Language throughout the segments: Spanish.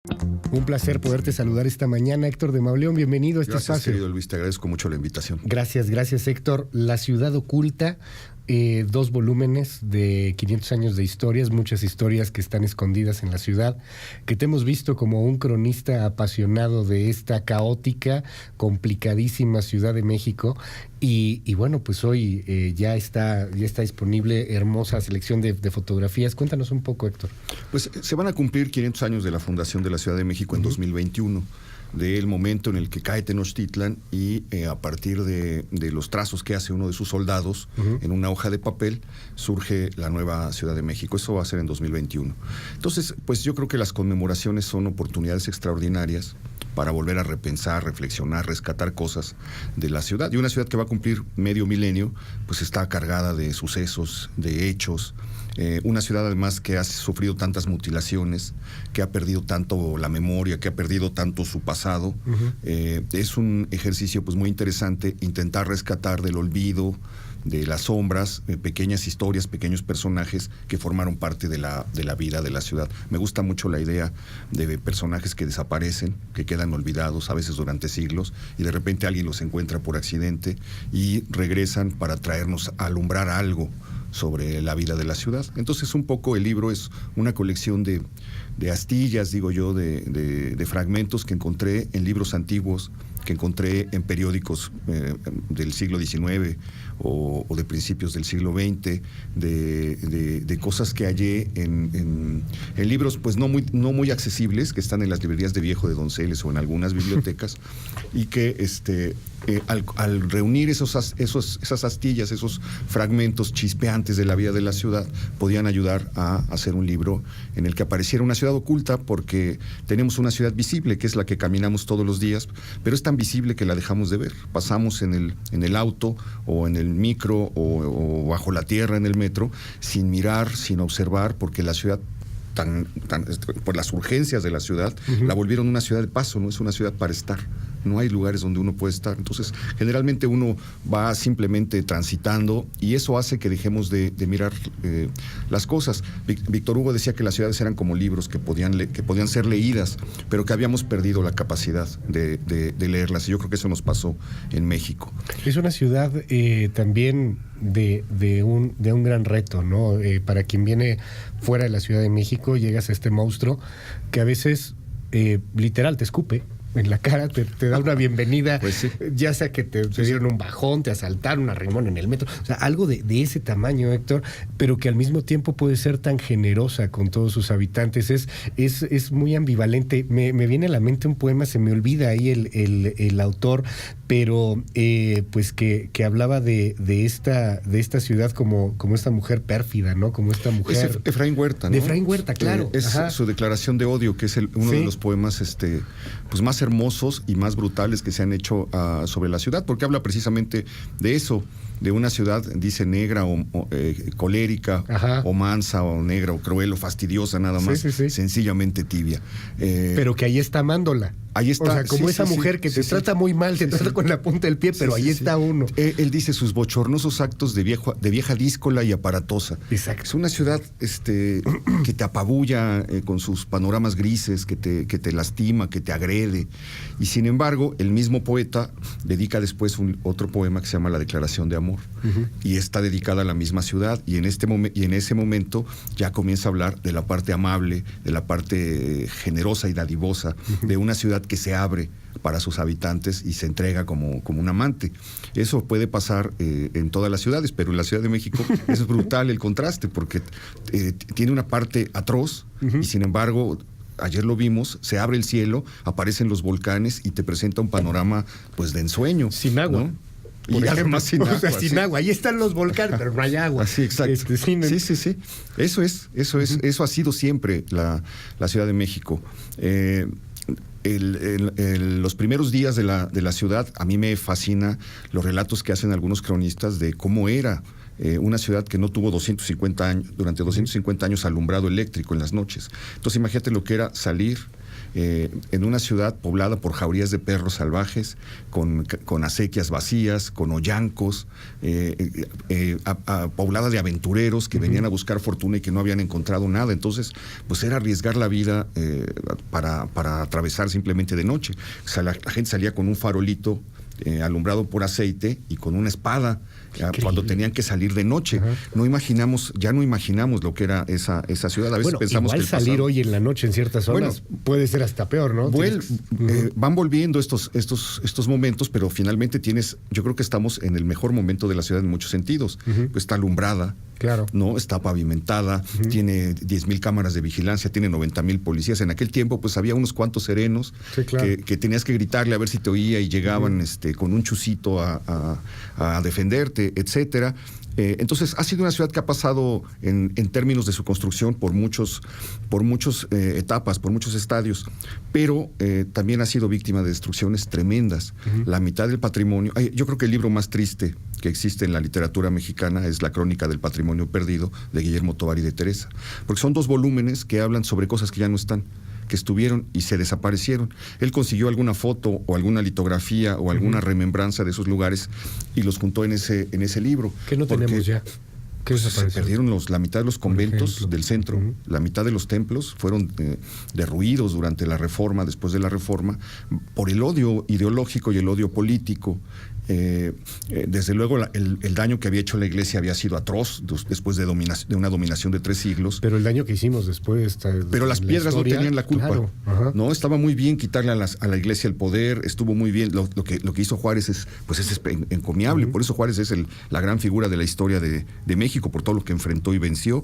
Un placer poderte saludar esta mañana, Héctor de Mauleón. Bienvenido a este espacio. Gracias, querido Luis, te agradezco mucho la invitación. Gracias, Héctor. La ciudad oculta, 2 volúmenes de 500 años de historias, muchas historias que están escondidas en la ciudad, que te hemos visto como un cronista apasionado de esta caótica, complicadísima Ciudad de México. Y bueno, pues hoy ya está disponible hermosa selección de fotografías. Cuéntanos un poco, Héctor. Pues se van a cumplir 500 años de la fundación de la Ciudad de México en 2021, del momento en el que cae Tenochtitlan y a partir de los trazos que hace uno de sus soldados en una hoja de papel, surge la nueva Ciudad de México. Eso va a ser en 2021. Entonces, pues yo creo que las conmemoraciones son oportunidades extraordinarias para volver a repensar, reflexionar, rescatar cosas de la ciudad. Y una ciudad que va a cumplir medio milenio, pues está cargada de sucesos, de hechos. Una ciudad además que ha sufrido tantas mutilaciones, que ha perdido tanto la memoria, que ha perdido tanto su pasado. Es un ejercicio pues muy interesante intentar rescatar del olvido, de las sombras, pequeñas historias, pequeños personajes que formaron parte de la vida de la ciudad. Me gusta mucho la idea de personajes que desaparecen, que quedan olvidados a veces durante siglos, y de repente alguien los encuentra por accidente y regresan para traernos a alumbrar algo sobre la vida de la ciudad. Entonces un poco el libro es una colección de astillas, digo yo, de fragmentos que encontré en libros antiguos, que encontré en periódicos del siglo XIX o de principios del siglo XX, de cosas que hallé en libros pues no muy accesibles, que están en las librerías de Viejo de Donceles o en algunas bibliotecas, y que al reunir esas astillas, esos fragmentos chispeantes de la vida de la ciudad, podían ayudar a hacer un libro en el que apareciera una ciudad oculta, porque tenemos una ciudad visible, que es la que caminamos todos los días, pero es tan visible que la dejamos de ver. Pasamos en el auto o en el micro o bajo la tierra en el metro, sin mirar, sin observar, porque la ciudad por las urgencias de la ciudad, la volvieron una ciudad de paso, no es una ciudad para estar. No hay lugares donde uno puede estar. Entonces, generalmente uno va simplemente transitando, y eso hace que dejemos de mirar las cosas. Víctor Hugo decía que las ciudades eran como libros que podían ser leídas, pero que habíamos perdido la capacidad de leerlas. Y yo creo que eso nos pasó en México. Es una ciudad también de un gran reto, ¿no? Para quien viene fuera de la Ciudad de México, llegas a este monstruo que a veces literal te escupe en la cara, te da una bienvenida, pues sí. Ya sea que te dieron un bajón, te asaltaron, un arrimón en el metro, o sea, algo de ese tamaño, Héctor, pero que al mismo tiempo puede ser tan generosa con todos sus habitantes. Es muy ambivalente. Me viene a la mente un poema, se me olvida ahí el autor, pero pues que hablaba de esta ciudad como esta mujer pérfida, ¿no? Como esta mujer... Es Efraín Huerta, ¿no? De Efraín Huerta, claro. Es su declaración de odio, que es uno de los poemas pues más hermosos y más brutales que se han hecho sobre la ciudad, porque habla precisamente de eso, de una ciudad, dice, negra o colérica, o mansa o negra o cruel o fastidiosa, nada más, sencillamente tibia. Pero que ahí está amándola. Ahí está. O sea, como esa mujer que te trata muy mal, te trata con la punta del pie, pero ahí está uno. Él dice sus bochornosos actos de vieja díscola y aparatosa. Exacto. Es una ciudad que te apabulla con sus panoramas grises, que te lastima, que te agrede. Y sin embargo, el mismo poeta dedica después otro poema que se llama La Declaración de Amor. Y está dedicada a la misma ciudad. Y en ese momento ya comienza a hablar de la parte amable, de la parte generosa y dadivosa, de una ciudad que se abre para sus habitantes y se entrega como un amante. Eso puede pasar en todas las ciudades, pero en la Ciudad de México es brutal el contraste, porque tiene una parte atroz y sin embargo, ayer lo vimos, se abre el cielo, aparecen los volcanes y te presenta un panorama pues de ensueño. Sin agua, ¿no? Y además sin agua. O sea, sin agua. Ahí están los volcanes, pero no hay agua. Así, exacto. Sí. Eso ha sido siempre la Ciudad de México. Los primeros días de la ciudad, a mí me fascina los relatos que hacen algunos cronistas de cómo era una ciudad que no tuvo durante 250 años alumbrado eléctrico en las noches. Entonces imagínate lo que era salir en una ciudad poblada por jaurías de perros salvajes, con acequias vacías, con hoyancos, poblada de aventureros que venían a buscar fortuna y que no habían encontrado nada. Entonces, pues era arriesgar la vida para atravesar simplemente de noche. O sea, la gente salía con un farolito alumbrado por aceite y con una espada cuando tenían que salir de noche. Ya no imaginamos lo que era esa ciudad. A veces pensamos igual que salir hoy en la noche en ciertas zonas puede ser hasta peor, ¿no? Van volviendo estos momentos, pero finalmente yo creo que estamos en el mejor momento de la ciudad en muchos sentidos. Pues está alumbrada, claro, ¿no? Está pavimentada, tiene 10,000 cámaras de vigilancia, tiene 90,000 policías. En aquel tiempo, pues había unos cuantos serenos, sí, claro, que tenías que gritarle a ver si te oía y llegaban con un chucito a defenderte, etcétera. Entonces, ha sido una ciudad que ha pasado en términos de su construcción por muchos etapas, por muchos estadios, pero también ha sido víctima de destrucciones tremendas. La mitad del patrimonio. Yo creo que el libro más triste que existe en la literatura mexicana es La Crónica del Patrimonio Perdido, de Guillermo Tovar y de Teresa, porque son 2 volúmenes que hablan sobre cosas que ya no están, que estuvieron y se desaparecieron. Él consiguió alguna foto o alguna litografía o alguna remembranza de esos lugares y los juntó en ese libro. ¿Qué no tenemos ya? Se perdieron la mitad de los conventos del centro, la mitad de los templos fueron derruidos durante la Reforma, después de la Reforma, por el odio ideológico y el odio político. Desde luego el daño que había hecho la Iglesia había sido atroz después de una dominación de 3 siglos. Pero el daño que hicimos después... Pero las piedras no tenían la culpa. Claro, no, estaba muy bien quitarle a la Iglesia el poder, estuvo muy bien. Lo que hizo Juárez es encomiable. Por eso Juárez es la gran figura de la historia de México, por todo lo que enfrentó y venció.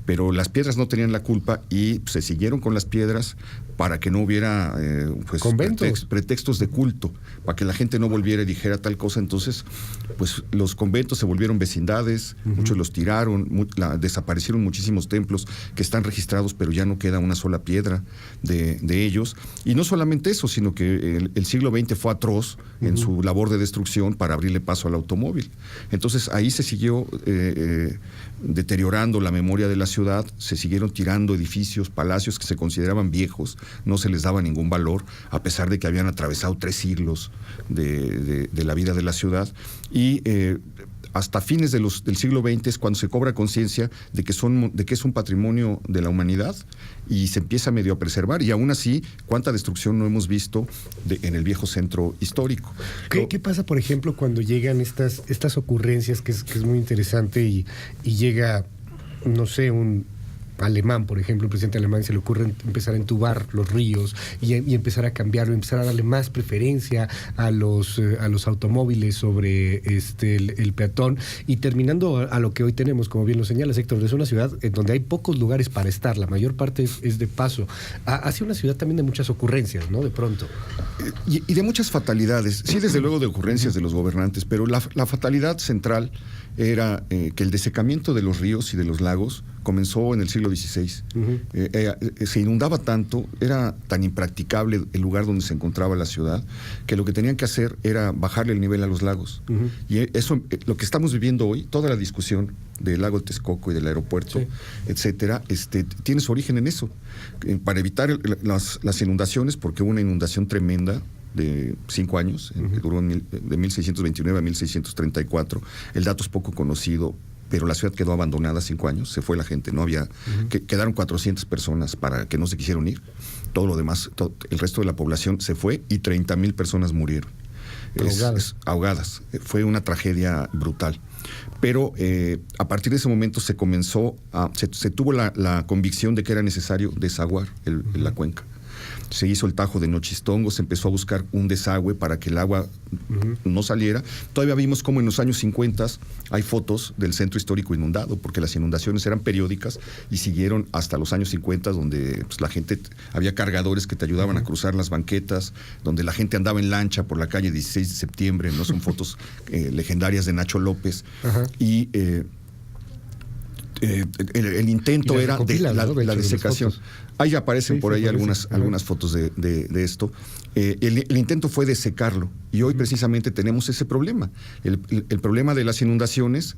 Pero las piedras no tenían la culpa y se siguieron con las piedras para que no hubiera pretextos de culto, para que la gente no volviera y dijera tal cosa. Entonces, pues los conventos se volvieron vecindades, muchos los tiraron, desaparecieron muchísimos templos que están registrados, pero ya no queda una sola piedra de ellos. Y no solamente eso, sino que el siglo XX fue atroz en su labor de destrucción para abrirle paso al automóvil. Entonces, ahí se siguió deteriorando la memoria de la ciudad, se siguieron tirando edificios, palacios que se consideraban viejos, no se les daba ningún valor, a pesar de que habían atravesado 3 siglos de la vida de la ciudad. Y hasta fines del siglo XX es cuando se cobra conciencia de que es un patrimonio de la humanidad y se empieza medio a preservar. Y aún así, cuánta destrucción no hemos visto en el viejo centro histórico. ¿Qué pasa, por ejemplo, cuando llegan estas ocurrencias, que es muy interesante, y llega, no sé, un alemán, por ejemplo, el presidente alemán, se le ocurre empezar a entubar los ríos y empezar a cambiarlo, empezar a darle más preferencia a los automóviles sobre el peatón, y terminando a lo que hoy tenemos, como bien lo señala Héctor, es una ciudad en donde hay pocos lugares para estar, la mayor parte es de paso. Ha sido una ciudad también de muchas ocurrencias, ¿no? De pronto. Y de muchas fatalidades, sí, desde luego de ocurrencias de los gobernantes, pero la fatalidad central era que el desecamiento de los ríos y de los lagos comenzó en el siglo XVI. Se inundaba tanto, era tan impracticable el lugar donde se encontraba la ciudad, que lo que tenían que hacer era bajarle el nivel a los lagos. Y eso, lo que estamos viviendo hoy, toda la discusión del lago de Texcoco y del aeropuerto, etcétera, tiene su origen en eso. Para evitar las inundaciones, porque hubo una inundación tremenda de 5 años, que duró de 1629 a 1634. El dato es poco conocido, pero la ciudad quedó abandonada 5 años, se fue la gente, no había, quedaron 400 personas para que no se quisieron ir. Todo lo demás, el resto de la población se fue y 30,000 personas murieron. Ahogadas. Fue una tragedia brutal. Pero a partir de ese momento se tuvo la convicción de que era necesario desaguar la cuenca. Se hizo el Tajo de Nochistongo, se empezó a buscar un desagüe para que el agua no saliera. Todavía vimos cómo en los años 50 hay fotos del centro histórico inundado, porque las inundaciones eran periódicas y siguieron hasta los años 50, donde la gente, había cargadores que te ayudaban a cruzar las banquetas, donde la gente andaba en lancha por la calle 16 de septiembre, ¿no? Son fotos legendarias de Nacho López. Y el intento era la desecación. Ahí aparecen Sí, por sí, ahí aparece. algunas fotos de esto. El intento fue de secarlo y hoy precisamente tenemos ese problema. El problema de las inundaciones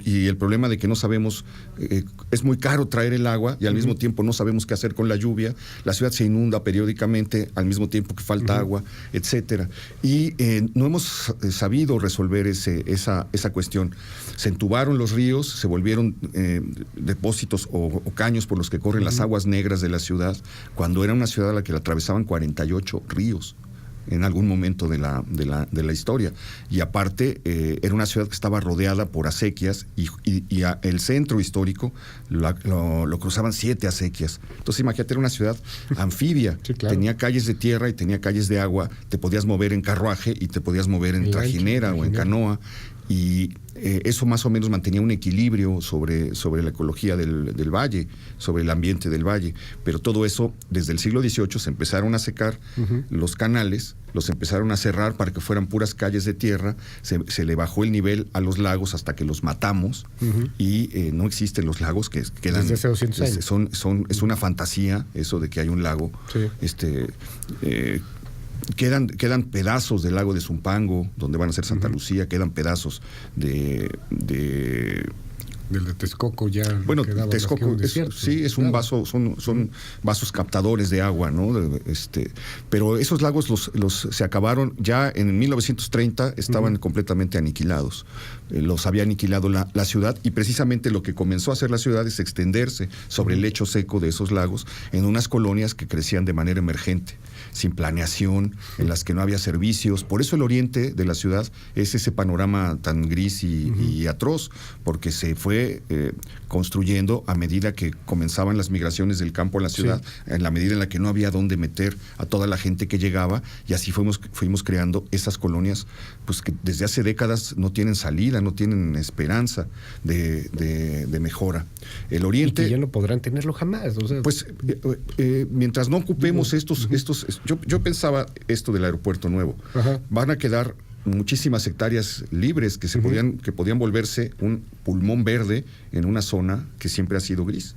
y el problema de que no sabemos, es muy caro traer el agua y al mismo tiempo no sabemos qué hacer con la lluvia. La ciudad se inunda periódicamente al mismo tiempo que falta agua, etcétera. Y no hemos sabido resolver esa cuestión. Se entubaron los ríos, se volvieron depósitos o caños por los que corren las aguas negras de la ciudad, cuando era una ciudad a la que la atravesaban 48 ríos en algún momento de la historia. Y aparte, era una ciudad que estaba rodeada por acequias y el centro histórico lo cruzaban 7 acequias. Entonces, imagínate, era una ciudad anfibia. Sí, claro. Tenía calles de tierra y tenía calles de agua. Te podías mover en carruaje y te podías mover en trajinera o en canoa. Y eso más o menos mantenía un equilibrio sobre la ecología del valle, sobre el ambiente del valle. Pero todo eso, desde el siglo XVIII, se empezaron a secar los canales, los empezaron a cerrar para que fueran puras calles de tierra, se le bajó el nivel a los lagos hasta que los matamos, y no existen los lagos que quedan... Desde hace 200 años. Es una fantasía eso de que hay un lago. Sí. Quedan pedazos del lago de Zumpango, donde van a ser Santa Lucía, quedan pedazos del de Texcoco ya. Bueno, quedaba Texcoco más que un desierto. es un vaso, son vasos captadores de agua, ¿no? Pero esos lagos se acabaron ya en 1930, estaban completamente aniquilados. Los había aniquilado la ciudad, y precisamente lo que comenzó a hacer la ciudad es extenderse sobre el lecho seco de esos lagos en unas colonias que crecían de manera emergente, sin planeación, en las que no había servicios. Por eso el oriente de la ciudad es ese panorama tan gris y atroz, porque se fue construyendo a medida que comenzaban las migraciones del campo a la ciudad, en la medida en la que no había dónde meter a toda la gente que llegaba, y así fuimos creando esas colonias, pues que desde hace décadas no tienen salida, no tienen esperanza de mejora. El oriente... Y que ya no podrán tenerlo jamás. O sea, pues mientras no ocupemos yo pensaba esto del aeropuerto nuevo, van a quedar muchísimas hectáreas libres que podían volverse un pulmón verde en una zona que siempre ha sido gris.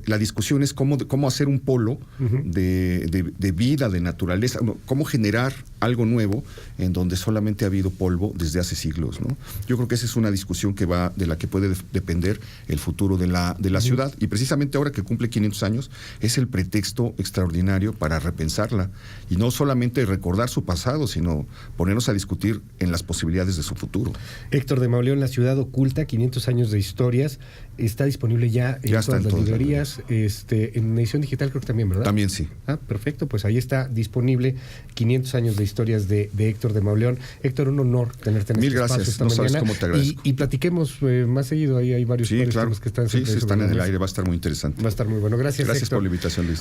La discusión es cómo hacer un polo de vida, de naturaleza, cómo generar algo nuevo en donde solamente ha habido polvo desde hace siglos, ¿no? Yo creo que esa es una discusión de la que puede depender el futuro de la ciudad, y precisamente ahora que cumple 500 años es el pretexto extraordinario para repensarla, y no solamente recordar su pasado, sino ponernos a discutir en las posibilidades de su futuro. Héctor de Mauleón, La ciudad oculta, 500 años de historias, está disponible ya en todas las librerías, en edición digital creo que también, ¿verdad? También sí. Ah, perfecto, pues ahí está disponible 500 años de historias de Héctor de Mauleón. Héctor, un honor tenerte en Mil este gracias, espacio esta no mañana. Sabes cómo te agradezco. Y platiquemos más seguido, ahí hay varios claro. temas que están están en el aire, va a estar muy interesante. Va a estar muy bueno. Gracias, Gracias Héctor. por la invitación, Luis.